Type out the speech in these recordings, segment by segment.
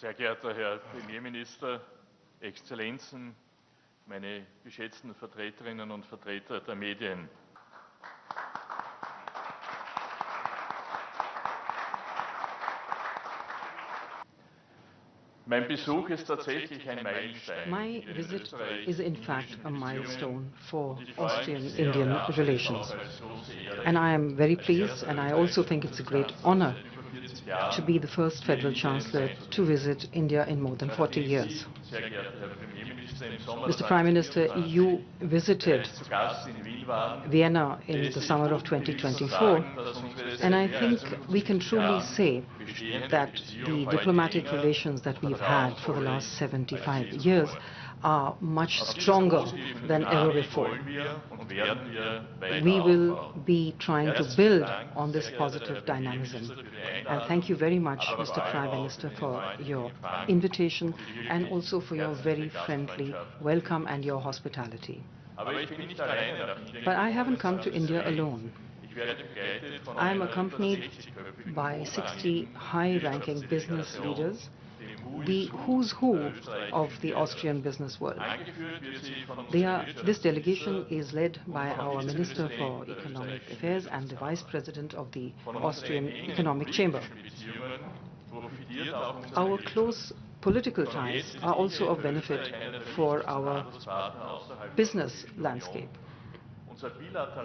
Sehr geehrter Herr Premierminister, Exzellenzen, meine geschätzten Vertreterinnen und Vertreter der Medien. Mein Besuch ist tatsächlich ein Meilenstein. My visit is in fact a milestone for Austrian-Indian relations. And I am very pleased, and I also think it's a great honor to be the first Federal Chancellor to visit India in more than 40 years. Mr. Prime Minister, you visited Vienna in the summer of 2024, and I think we can truly say that the diplomatic relations that we've had for the last 75 years are much stronger than ever before. We will be trying to build on this positive dynamism. And thank you very much, Mr. Prime Minister, for your invitation and also for your very friendly welcome and your hospitality. But I haven't come to India alone. I am accompanied by 60 high-ranking business leaders, the who's who of the Austrian business world. This delegation is led by our Minister for Economic Affairs and the Vice President of the Austrian Economic Chamber. Our close political ties are also of benefit for our business landscape.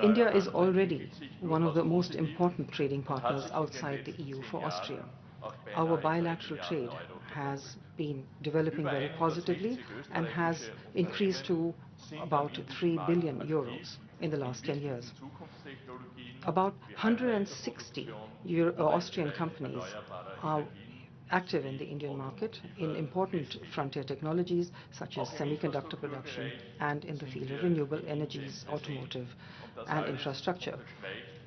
India is already one of the most important trading partners outside the EU for Austria. Our bilateral trade has been developing very positively and has increased to about 3 billion euros in the last 10 years. About 160 Austrian companies are active in the Indian market in important frontier technologies such as semiconductor production and in the field of renewable energies, automotive and infrastructure.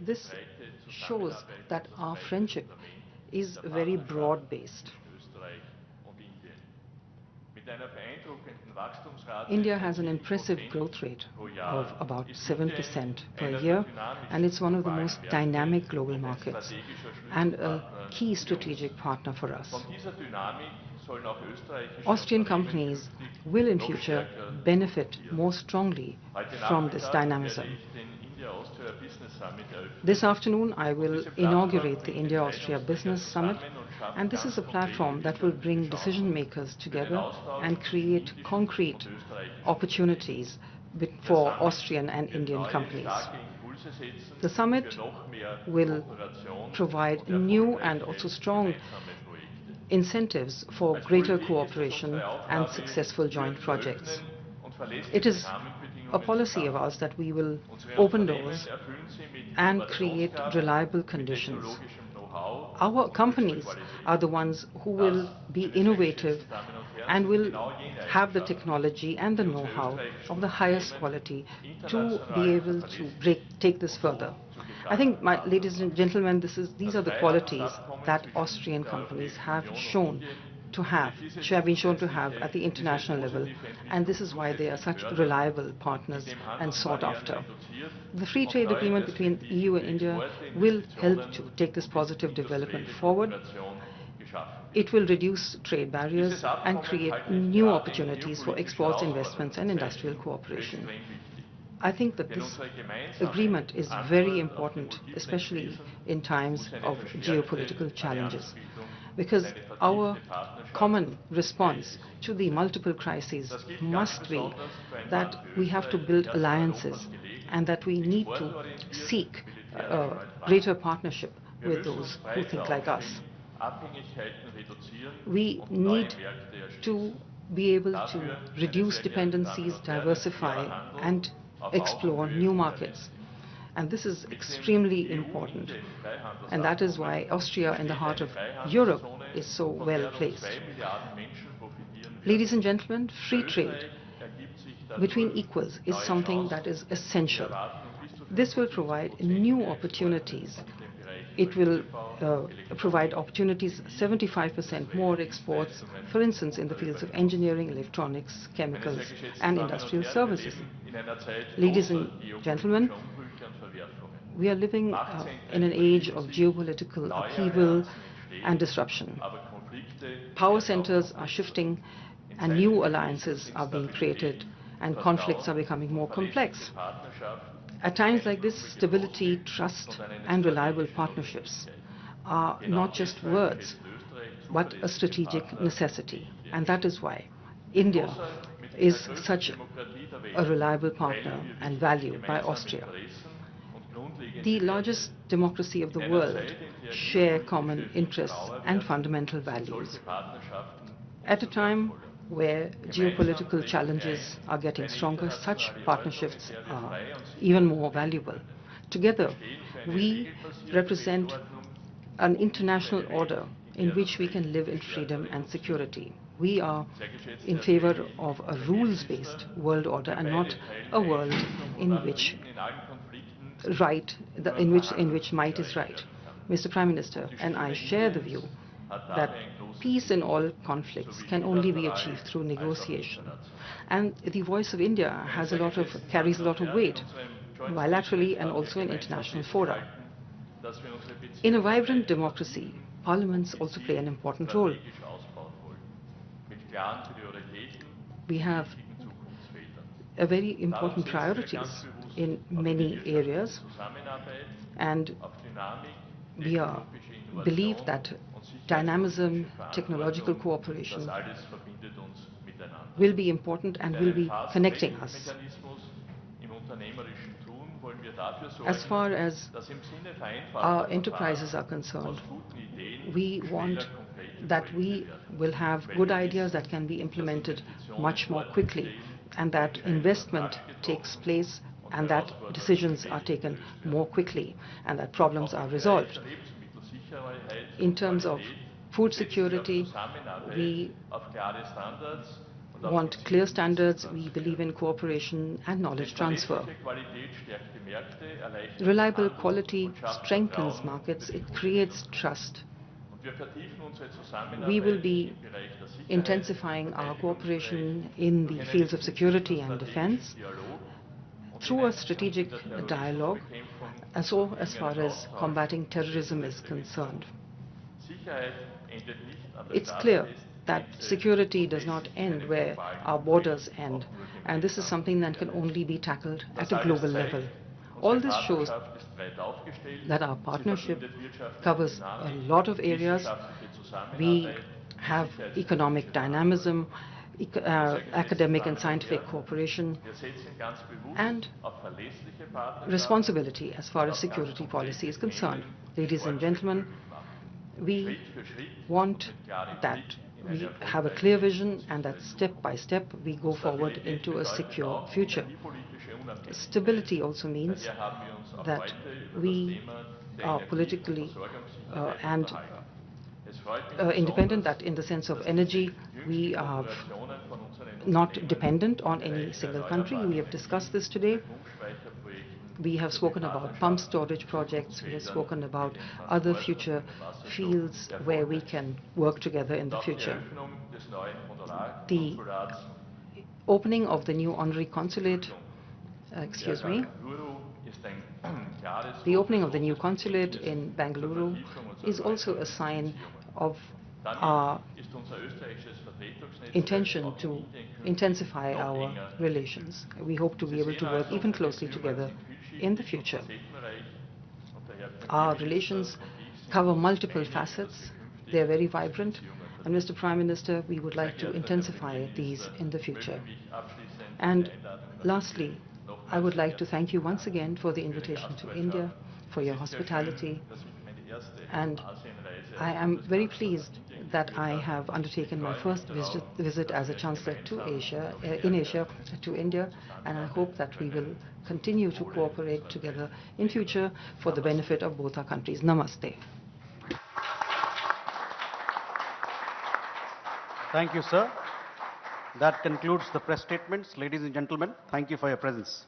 This shows that our friendship is very broad-based. India has an impressive growth rate of about 7% per year, and it's one of the most dynamic global markets and a key strategic partner for us. Austrian companies will in future benefit more strongly from this dynamism. This afternoon, I will inaugurate the India-Austria Business Summit, and this is a platform that will bring decision makers together and create concrete opportunities for Austrian and Indian companies. The summit will provide new and also strong incentives for greater cooperation and successful joint projects. It is a policy of ours that we will open doors and create reliable conditions. Our companies are the ones who will be innovative and will have the technology and the know-how of the highest quality to be able to take this further. I think, ladies and gentlemen, these are the qualities that Austrian companies have been shown to have at the international level, and this is why they are such reliable partners and sought after. The free trade agreement between EU and India will help to take this positive development forward. It will reduce trade barriers and create new opportunities for exports, investments and industrial cooperation. I think that this agreement is very important, especially in times of geopolitical challenges, because our common response to the multiple crises must be that we have to build alliances and that we need to seek greater partnership with those who think like us. We need to be able to reduce dependencies, diversify and explore new markets. And this is extremely important. And that is why Austria, in the heart of Europe, is so well placed. Ladies and gentlemen, free trade between equals is something that is essential. This will provide new opportunities. It will provide opportunities, 75% more exports, for instance, in the fields of engineering, electronics, chemicals, and industrial services. Ladies and gentlemen, we are living in an age of geopolitical upheaval and disruption. power centers are shifting and new alliances are being created and conflicts are becoming more complex. At times like this, stability, trust, and reliable partnerships are not just words, but a strategic necessity. And that is why India is such a reliable partner and valued by Austria. The largest democracy of the world share common interests and fundamental values. At a time where geopolitical challenges are getting stronger, such partnerships are even more valuable. Together, we represent an international order in which we can live in freedom and security. We are in favor of a rules-based world order and not a world in which might is right. Mr. Prime Minister and I share the view that peace in all conflicts can only be achieved through negotiation. And the voice of India carries a lot of weight, bilaterally and also in international fora. In a vibrant democracy, parliaments also play an important role. We have very important priorities in many areas, and we believe that dynamism, technological cooperation will be important and will be connecting us. As far as our enterprises are concerned, we want that we will have good ideas that can be implemented much more quickly, and that investment takes place and that decisions are taken more quickly and that problems are resolved. In terms of food security, we want clear standards, we believe in cooperation and knowledge transfer. Reliable quality strengthens markets, it creates trust. We will be intensifying our cooperation in the fields of security and defense through a strategic dialogue, as far as combating terrorism is concerned. It's clear that security does not end where our borders end, and this is something that can only be tackled at a global level. All this shows that our partnership covers a lot of areas. We have economic dynamism, academic and scientific cooperation, and responsibility as far as security policy is concerned. Ladies and gentlemen, we want that we have a clear vision and that step by step we go forward into a secure future. Stability also means that we are politically and independent, that in the sense of energy, we are not dependent on any single country. We have discussed this today. We have spoken about pump storage projects. We have spoken about other future fields where we can work together in the future. The opening of the new honorary consulate, the opening of the new consulate in Bengaluru is also a sign of our intention to intensify our relations. We hope to be able to work even closely together in the future. Our relations cover multiple facets. They are very vibrant. And Mr. Prime Minister, we would like to intensify these in the future. And lastly, I would like to thank you once again for the invitation to India, for your hospitality. And I am very pleased that I have undertaken my first visit as a Chancellor to Asia, to India, and I hope that we will continue to cooperate together in future for the benefit of both our countries. Namaste. Thank you, sir. That concludes the press statements. Ladies and gentlemen, thank you for your presence.